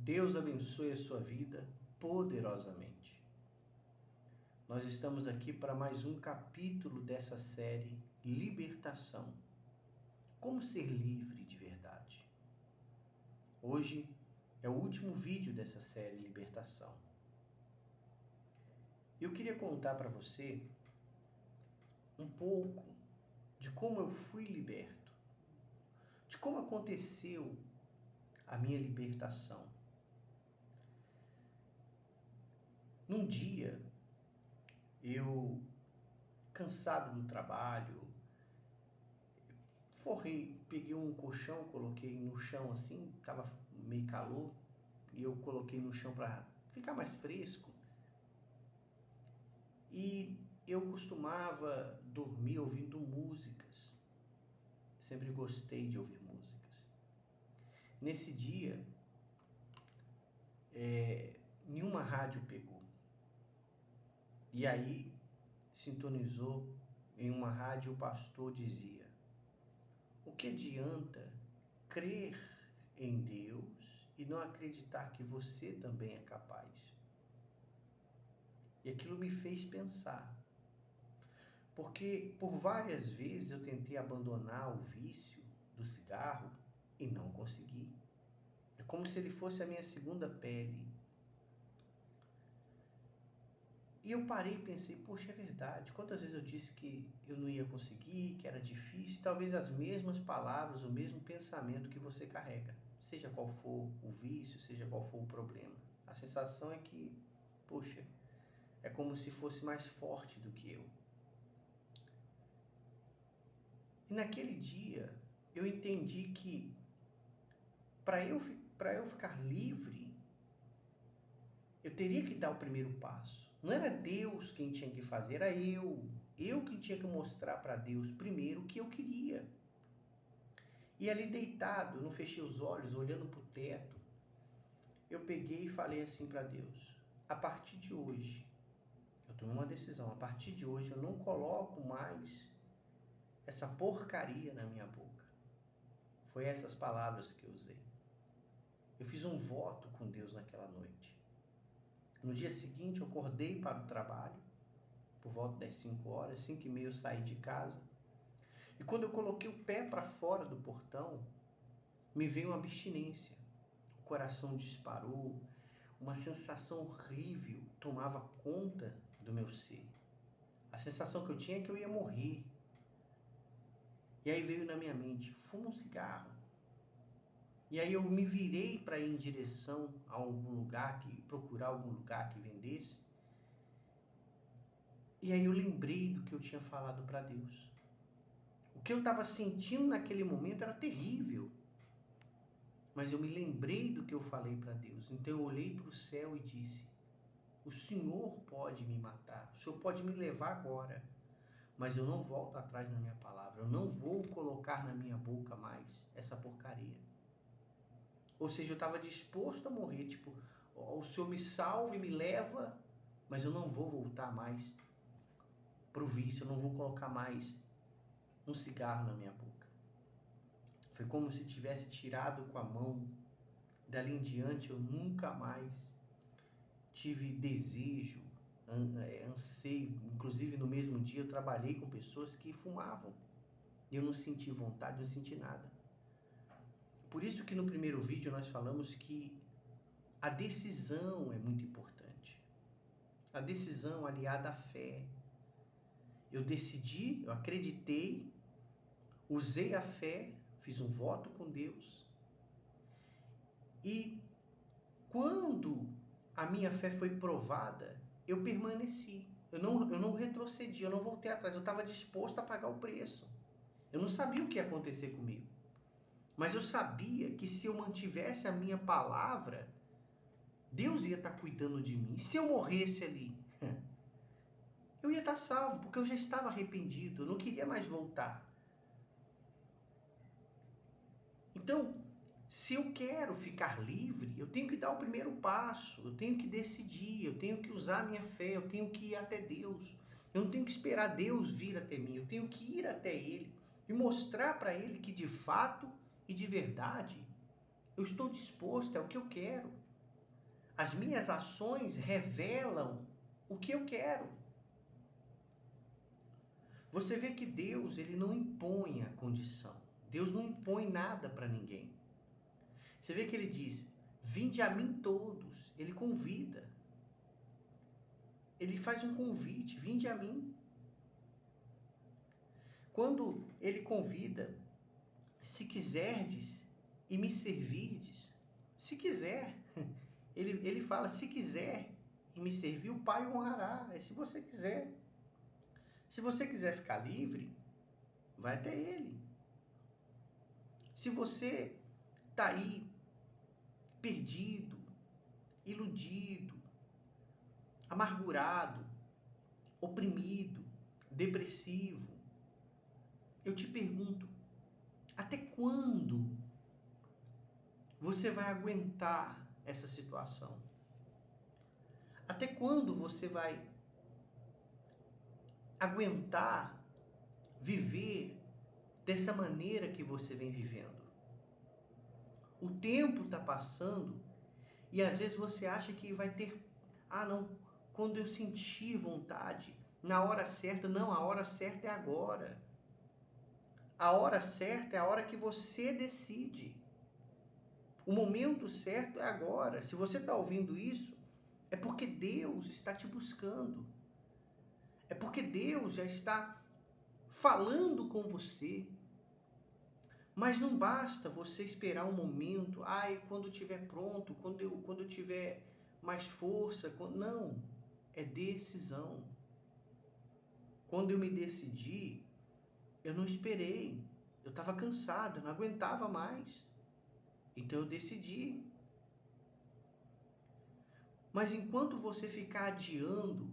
Deus abençoe a sua vida poderosamente. Nós estamos aqui para mais um capítulo dessa série Libertação. Como ser livre de verdade. Hoje é o último vídeo dessa série Libertação. Eu queria contar para você um pouco de como eu fui liberto, de como aconteceu a minha libertação. Num dia, eu, cansado do trabalho, peguei um colchão, coloquei no chão assim, tava meio calor, e eu coloquei no chão para ficar mais fresco. E eu costumava dormir ouvindo músicas. Sempre gostei de ouvir músicas. Nesse dia, nenhuma rádio pegou. E aí, sintonizou em uma rádio, o pastor dizia: o que adianta crer em Deus e não acreditar que você também é capaz? E aquilo me fez pensar. Porque por várias vezes eu tentei abandonar o vício do cigarro e não consegui. É como se ele fosse a minha segunda pele. E eu parei e pensei, poxa, é verdade. Quantas vezes eu disse que eu não ia conseguir, que era difícil, e talvez as mesmas palavras, o mesmo pensamento que você carrega, seja qual for o vício, seja qual for o problema. A sensação é que, poxa, é como se fosse mais forte do que eu. E naquele dia, eu entendi que para eu ficar livre, eu teria que dar o primeiro passo. Não era Deus quem tinha que fazer, era eu. Eu que tinha que mostrar para Deus primeiro o que eu queria. E ali deitado, não fechei os olhos, olhando para o teto, eu peguei e falei assim para Deus: a partir de hoje, eu tomei uma decisão, a partir de hoje eu não coloco mais essa porcaria na minha boca. Foi essas palavras que eu usei. Eu fiz um voto com Deus naquela noite. No dia seguinte eu acordei para o trabalho, por volta das 5 horas, 5h30 eu saí de casa. E quando eu coloquei o pé para fora do portão, me veio uma abstinência. O coração disparou, uma sensação horrível tomava conta do meu ser. A sensação que eu tinha é que eu ia morrer. E aí veio na minha mente, fuma um cigarro. E aí eu me virei para ir em direção a algum lugar, procurar algum lugar que vendesse. E aí eu lembrei do que eu tinha falado para Deus. O que eu estava sentindo naquele momento era terrível. Mas eu me lembrei do que eu falei para Deus. Então eu olhei para o céu e disse: o Senhor pode me matar, o Senhor pode me levar agora, mas eu não volto atrás na minha palavra. Eu não vou colocar na minha boca mais essa porcaria. Ou seja, eu estava disposto a morrer, tipo, o Senhor me salva e me leva, mas eu não vou voltar mais pro vício, eu não vou colocar mais um cigarro na minha boca. Foi como se tivesse tirado com a mão. Dali em diante eu nunca mais tive desejo, anseio. Inclusive no mesmo dia eu trabalhei com pessoas que fumavam. E eu não senti vontade, não senti nada. Por isso que no primeiro vídeo nós falamos que a decisão é muito importante. A decisão aliada à fé. Eu decidi, eu acreditei, usei a fé, fiz um voto com Deus. E quando a minha fé foi provada, eu permaneci. Eu não retrocedi, eu não voltei atrás. Eu estava disposto a pagar o preço. Eu não sabia o que ia acontecer comigo. Mas eu sabia que se eu mantivesse a minha palavra, Deus ia estar cuidando de mim. E se eu morresse ali, eu ia estar salvo, porque eu já estava arrependido. Eu não queria mais voltar. Então, se eu quero ficar livre, eu tenho que dar o primeiro passo, eu tenho que decidir, eu tenho que usar a minha fé, eu tenho que ir até Deus. Eu não tenho que esperar Deus vir até mim, eu tenho que ir até Ele e mostrar para Ele que de fato e de verdade eu estou disposto, é o que eu quero. As minhas ações revelam o que eu quero. Você vê que Deus, ele não impõe a condição. Deus não impõe nada para ninguém. Você vê que ele diz, vinde a mim todos. Ele convida. Ele faz um convite, vinde a mim. Quando ele convida, se quiserdes e me servirdes, se quiser, ele fala, se quiser e me servir, o Pai honrará, é se você quiser. Se você quiser ficar livre, vai até ele. Se você está aí perdido, iludido, amargurado, oprimido, depressivo, eu te pergunto, até quando você vai aguentar essa situação? Até quando você vai aguentar viver dessa maneira que você vem vivendo? O tempo está passando e às vezes você acha que vai ter, não, quando eu sentir vontade, na hora certa, não, a hora certa é agora. A hora certa é a hora que você decide. O momento certo é agora. Se você está ouvindo isso, é porque Deus está te buscando. É porque Deus já está falando com você. Mas não basta você esperar um momento, quando estiver pronto, quando eu tiver mais força. Não, é decisão. Quando eu me decidi, eu não esperei. Eu estava cansado, eu não aguentava mais. Então eu decidi. Mas enquanto você ficar adiando,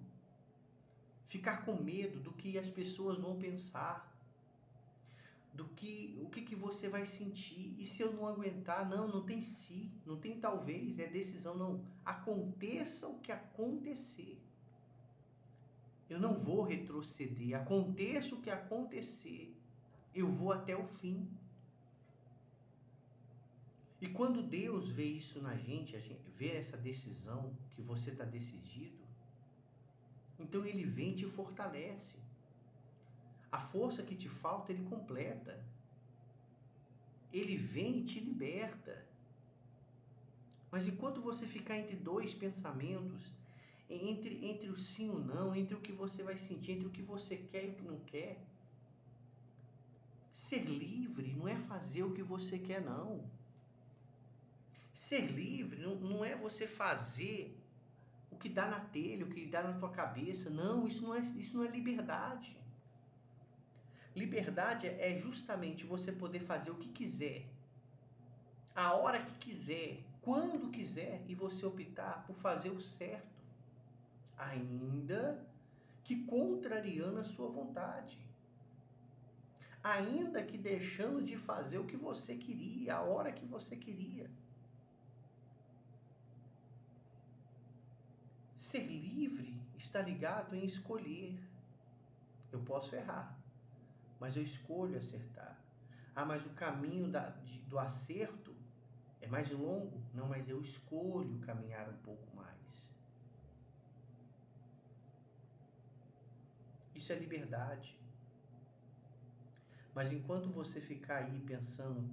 ficar com medo do que as pessoas vão pensar, o que você vai sentir, e se eu não aguentar, não tem se, não tem talvez, é decisão, não. Aconteça o que acontecer. Eu não vou retroceder, aconteça o que acontecer, eu vou até o fim. E quando Deus vê isso na gente, a gente vê essa decisão que você está decidido, então Ele vem e te fortalece. A força que te falta, Ele completa. Ele vem e te liberta. Mas enquanto você ficar entre dois pensamentos, entre o sim e o não, entre o que você vai sentir, entre o que você quer e o que não quer, ser livre não é fazer o que você quer, não. Ser livre não é você fazer o que dá na telha, o que dá na tua cabeça. Não, isso não é liberdade. Liberdade é justamente você poder fazer o que quiser, a hora que quiser, quando quiser, e você optar por fazer o certo, ainda que contrariando a sua vontade, ainda que deixando de fazer o que você queria, a hora que você queria. Ser livre está ligado em escolher. Eu posso errar, mas eu escolho acertar. Mas o caminho do acerto é mais longo? Não, mas eu escolho caminhar um pouco mais. Isso é liberdade. Mas enquanto você ficar aí pensando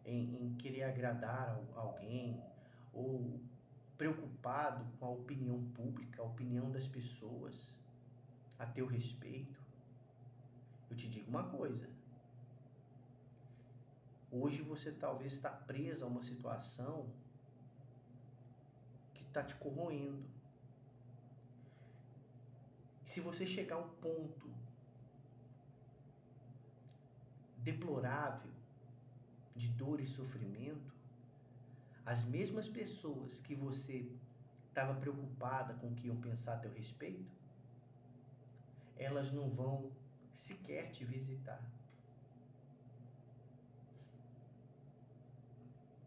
em querer agradar alguém, ou preocupado com a opinião pública, a opinião das pessoas a teu respeito, eu te digo uma coisa. Hoje você talvez está preso a uma situação que está te corroendo. E se você chegar ao ponto deplorável de dor e sofrimento, as mesmas pessoas que você estava preocupada com o que iam pensar a teu respeito, elas não vão sequer te visitar.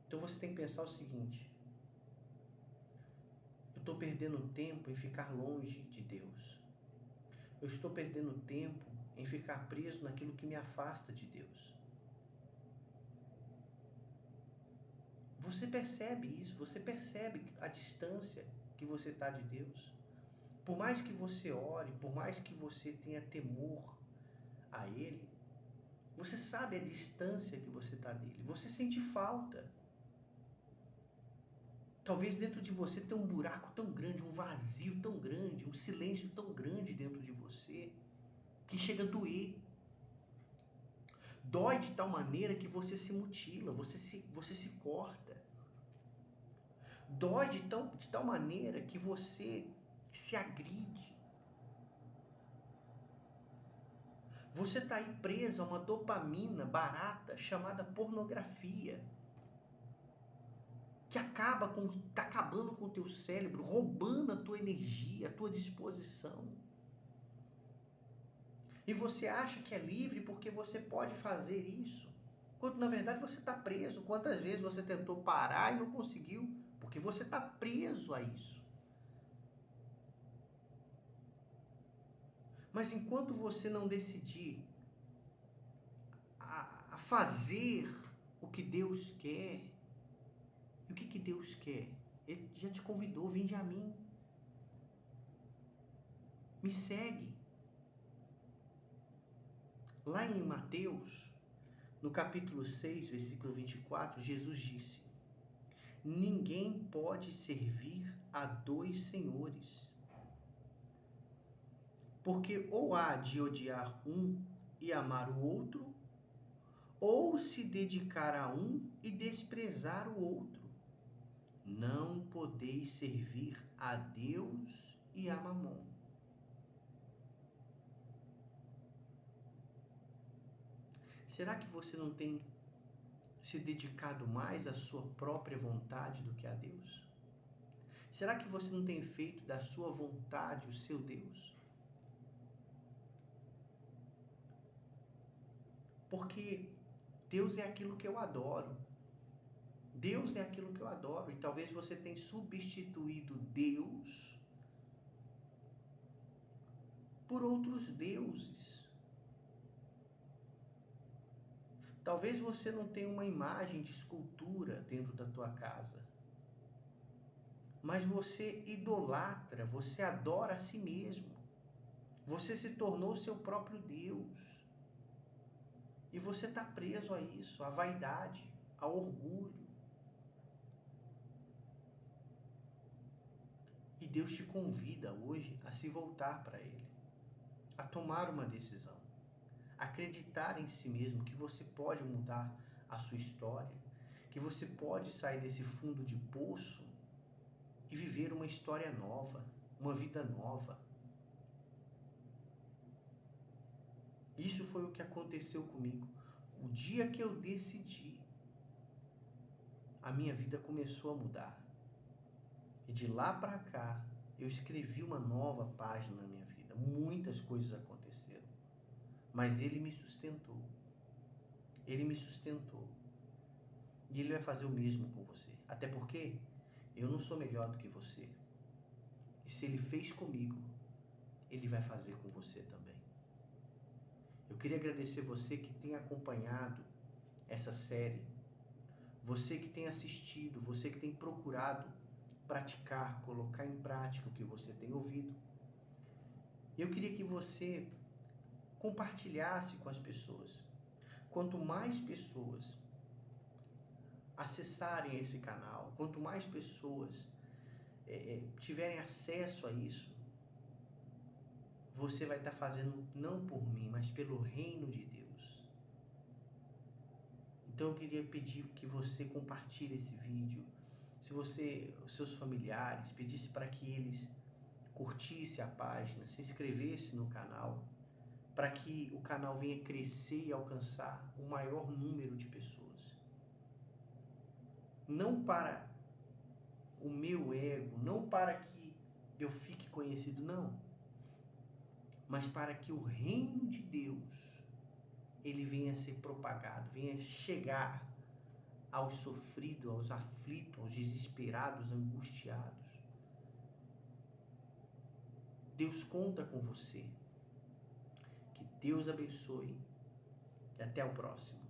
Então você tem que pensar o seguinte: eu estou perdendo tempo em ficar longe de Deus. Eu estou perdendo tempo em ficar preso naquilo que me afasta de Deus. Você percebe isso, você percebe a distância que você está de Deus. Por mais que você ore, por mais que você tenha temor a Ele, você sabe a distância que você está dele. Você sente falta. Talvez dentro de você tenha um buraco tão grande, um vazio tão grande, um silêncio tão grande dentro de você, que chega a doer. Dói de tal maneira que você se mutila, você se corta. Dói de tal maneira que você se agride. Você está aí preso a uma dopamina barata chamada pornografia, que está acabando com o teu cérebro, roubando a tua energia, a tua disposição. E você acha que é livre porque você pode fazer isso, quando na verdade você está preso. Quantas vezes você tentou parar e não conseguiu, porque você está preso a isso. Mas enquanto você não decidir a fazer o que Deus quer, e o que Deus quer? Ele já te convidou, vinde a mim. Me segue. Lá em Mateus, no capítulo 6, versículo 24, Jesus disse: ninguém pode servir a dois senhores, porque ou há de odiar um e amar o outro, ou se dedicar a um e desprezar o outro. Não podeis servir a Deus e a Mamon. Será que você não tem se dedicado mais à sua própria vontade do que a Deus? Será que você não tem feito da sua vontade o seu Deus? Porque Deus é aquilo que eu adoro. Deus é aquilo que eu adoro. E talvez você tenha substituído Deus por outros deuses. Talvez você não tenha uma imagem de escultura dentro da tua casa, mas você idolatra, você adora a si mesmo. Você se tornou seu próprio Deus. E você está preso a isso, à vaidade, ao orgulho. E Deus te convida hoje a se voltar para Ele, a tomar uma decisão, a acreditar em si mesmo que você pode mudar a sua história, que você pode sair desse fundo de poço e viver uma história nova, uma vida nova. Isso foi o que aconteceu comigo. O dia que eu decidi, a minha vida começou a mudar. E de lá para cá, eu escrevi uma nova página na minha vida. Muitas coisas aconteceram. Mas Ele me sustentou. Ele me sustentou. E Ele vai fazer o mesmo com você. Até porque eu não sou melhor do que você. E se Ele fez comigo, Ele vai fazer com você também. Eu queria agradecer você que tem acompanhado essa série. Você que tem assistido, você que tem procurado praticar, colocar em prática o que você tem ouvido. Eu queria que você compartilhasse com as pessoas. Quanto mais pessoas acessarem esse canal, quanto mais pessoas tiverem acesso a isso, você vai estar fazendo não por mim, mas pelo reino de Deus. Então eu queria pedir que você compartilhe esse vídeo. Se você, os seus familiares, pedisse para que eles curtissem a página, se inscrevessem no canal, para que o canal venha crescer e alcançar o maior número de pessoas. Não para o meu ego, não para que eu fique conhecido, não. Mas para que o reino de Deus, ele venha a ser propagado, venha a chegar aos sofridos, aos aflitos, aos desesperados, angustiados. Deus conta com você. Que Deus abençoe e até o próximo.